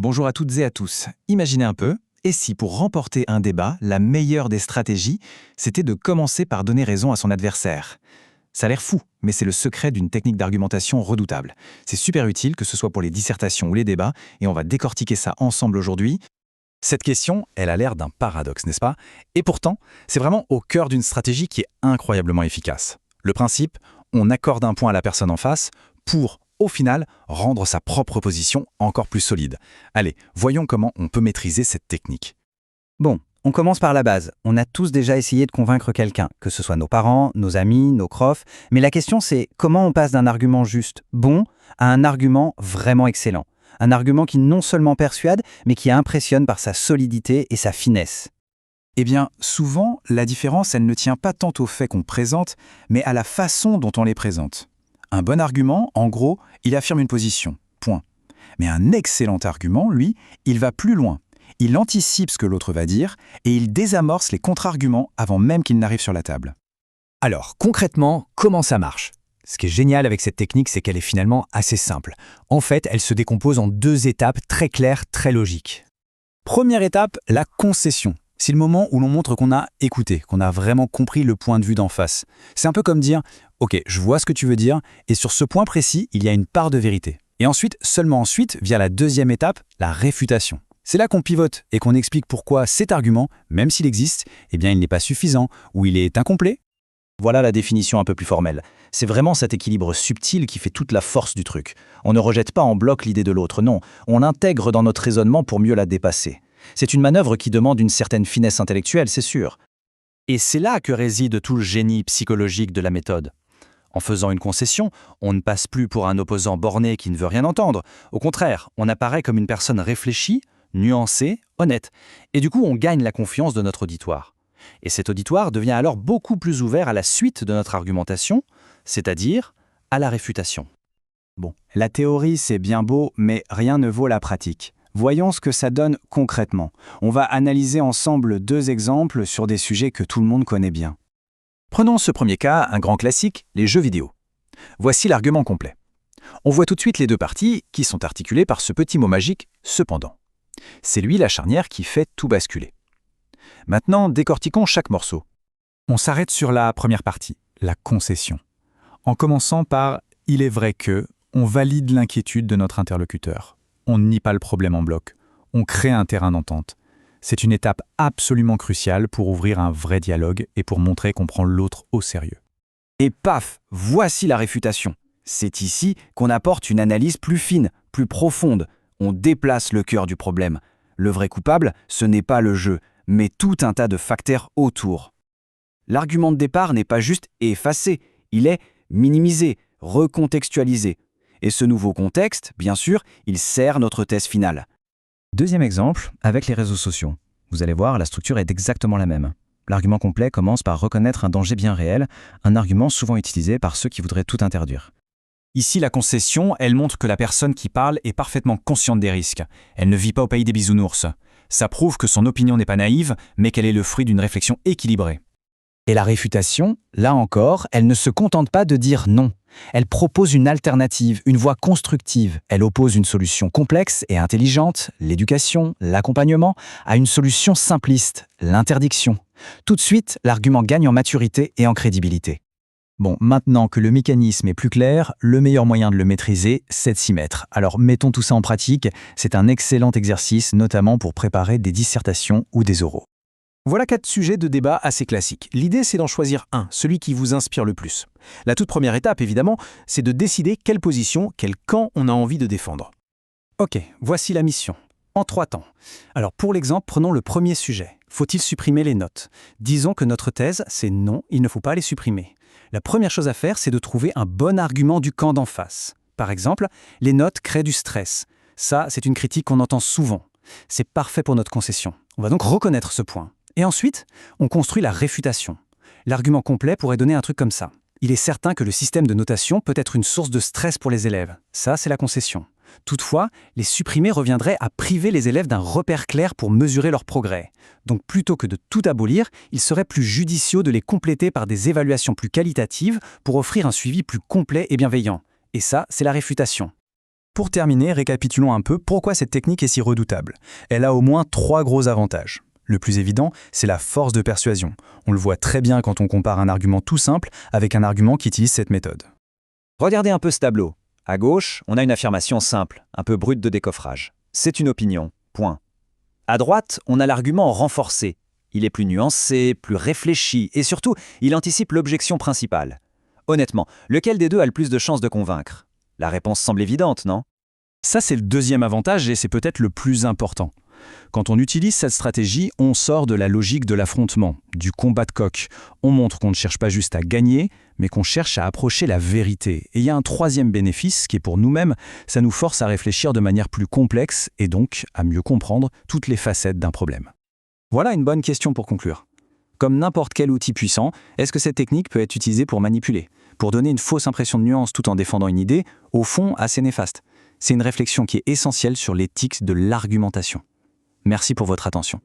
Bonjour à toutes et à tous. Imaginez un peu, et si pour remporter un débat, la meilleure des stratégies, c'était de commencer par donner raison à son adversaire? Ça a l'air fou, mais c'est le secret d'une technique d'argumentation redoutable. C'est super utile, que ce soit pour les dissertations ou les débats, et on va décortiquer ça ensemble aujourd'hui. Cette question, elle a l'air d'un paradoxe, n'est-ce pas? Et pourtant, c'est vraiment au cœur d'une stratégie qui est incroyablement efficace. Le principe, on accorde un point à la personne en face pour, au final, rendre sa propre position encore plus solide. Allez, voyons comment on peut maîtriser cette technique. Bon, on commence par la base. On a tous déjà essayé de convaincre quelqu'un, que ce soit nos parents, nos amis, nos profs, mais la question c'est comment on passe d'un argument juste bon à un argument vraiment excellent. Un argument qui non seulement persuade, mais qui impressionne par sa solidité et sa finesse. Eh bien, souvent, la différence, elle ne tient pas tant au fait qu'on présente, mais à la façon dont on les présente. Un bon argument, en gros, il affirme une position, point. Mais un excellent argument, lui, il va plus loin. Il anticipe ce que l'autre va dire et il désamorce les contre-arguments avant même qu'ils n'arrivent sur la table. Alors, concrètement, comment ça marche? Ce qui est génial avec cette technique, c'est qu'elle est finalement assez simple. En fait, elle se décompose en deux étapes très claires, très logiques. Première étape, la concession. C'est le moment où l'on montre qu'on a écouté, qu'on a vraiment compris le point de vue d'en face. C'est un peu comme dire « Ok, je vois ce que tu veux dire, et sur ce point précis, il y a une part de vérité. » Et ensuite, seulement ensuite, vient la deuxième étape, la réfutation. C'est là qu'on pivote et qu'on explique pourquoi cet argument, même s'il existe, eh bien il n'est pas suffisant ou il est incomplet. Voilà la définition un peu plus formelle. C'est vraiment cet équilibre subtil qui fait toute la force du truc. On ne rejette pas en bloc l'idée de l'autre, non. On l'intègre dans notre raisonnement pour mieux la dépasser. C'est une manœuvre qui demande une certaine finesse intellectuelle, c'est sûr. Et c'est là que réside tout le génie psychologique de la méthode. En faisant une concession, on ne passe plus pour un opposant borné qui ne veut rien entendre. Au contraire, on apparaît comme une personne réfléchie, nuancée, honnête. Et du coup, on gagne la confiance de notre auditoire. Et cet auditoire devient alors beaucoup plus ouvert à la suite de notre argumentation, c'est-à-dire à la réfutation. Bon, la théorie c'est bien beau, mais rien ne vaut la pratique. Voyons ce que ça donne concrètement. On va analyser ensemble deux exemples sur des sujets que tout le monde connaît bien. Prenons ce premier cas, un grand classique, les jeux vidéo. Voici l'argument complet. On voit tout de suite les deux parties qui sont articulées par ce petit mot magique « cependant ». C'est lui la charnière qui fait tout basculer. Maintenant, décortiquons chaque morceau. On s'arrête sur la première partie, la concession. En commençant par « il est vrai que », on valide l'inquiétude de notre interlocuteur. On ne nie pas le problème en bloc. On crée un terrain d'entente. C'est une étape absolument cruciale pour ouvrir un vrai dialogue et pour montrer qu'on prend l'autre au sérieux. Et paf, voici la réfutation. C'est ici qu'on apporte une analyse plus fine, plus profonde. On déplace le cœur du problème. Le vrai coupable, ce n'est pas le jeu, mais tout un tas de facteurs autour. L'argument de départ n'est pas juste effacé, il est minimisé, recontextualisé. Et ce nouveau contexte, bien sûr, il sert notre thèse finale. Deuxième exemple, avec les réseaux sociaux. Vous allez voir, la structure est exactement la même. L'argument complet commence par reconnaître un danger bien réel, un argument souvent utilisé par ceux qui voudraient tout interdire. Ici, la concession, elle montre que la personne qui parle est parfaitement consciente des risques. Elle ne vit pas au pays des bisounours. Ça prouve que son opinion n'est pas naïve, mais qu'elle est le fruit d'une réflexion équilibrée. Et la réfutation, là encore, elle ne se contente pas de dire non. Elle propose une alternative, une voie constructive. Elle oppose une solution complexe et intelligente, l'éducation, l'accompagnement, à une solution simpliste, l'interdiction. Tout de suite, l'argument gagne en maturité et en crédibilité. Bon, maintenant que le mécanisme est plus clair, le meilleur moyen de le maîtriser, c'est de s'y mettre. Alors mettons tout ça en pratique, c'est un excellent exercice, notamment pour préparer des dissertations ou des oraux. Voilà 4 sujets de débat assez classiques. L'idée, c'est d'en choisir un, celui qui vous inspire le plus. La toute première étape, évidemment, c'est de décider quelle position, quel camp on a envie de défendre. Ok, voici la mission. En 3 temps. Alors pour l'exemple, prenons le premier sujet. Faut-il supprimer les notes? Disons que notre thèse, c'est non, il ne faut pas les supprimer. La première chose à faire, c'est de trouver un bon argument du camp d'en face. Par exemple, les notes créent du stress. Ça, c'est une critique qu'on entend souvent. C'est parfait pour notre concession. On va donc reconnaître ce point. Et ensuite, on construit la réfutation. L'argument complet pourrait donner un truc comme ça. Il est certain que le système de notation peut être une source de stress pour les élèves. Ça, c'est la concession. Toutefois, les supprimer reviendrait à priver les élèves d'un repère clair pour mesurer leur progrès. Donc plutôt que de tout abolir, il serait plus judicieux de les compléter par des évaluations plus qualitatives pour offrir un suivi plus complet et bienveillant. Et ça, c'est la réfutation. Pour terminer, récapitulons un peu pourquoi cette technique est si redoutable. Elle a au moins 3 gros avantages. Le plus évident, c'est la force de persuasion. On le voit très bien quand on compare un argument tout simple avec un argument qui utilise cette méthode. Regardez un peu ce tableau. À gauche, on a une affirmation simple, un peu brute de décoffrage. C'est une opinion, point. À droite, on a l'argument renforcé. Il est plus nuancé, plus réfléchi, et surtout, il anticipe l'objection principale. Honnêtement, lequel des deux a le plus de chances de convaincre? La réponse semble évidente, non? Ça, c'est le deuxième avantage et c'est peut-être le plus important. Quand on utilise cette stratégie, on sort de la logique de l'affrontement, du combat de coq. On montre qu'on ne cherche pas juste à gagner, mais qu'on cherche à approcher la vérité. Et il y a un troisième bénéfice qui est pour nous-mêmes, ça nous force à réfléchir de manière plus complexe et donc à mieux comprendre toutes les facettes d'un problème. Voilà une bonne question pour conclure. Comme n'importe quel outil puissant, est-ce que cette technique peut être utilisée pour manipuler, pour donner une fausse impression de nuance tout en défendant une idée, au fond assez néfaste? C'est une réflexion qui est essentielle sur l'éthique de l'argumentation. Merci pour votre attention.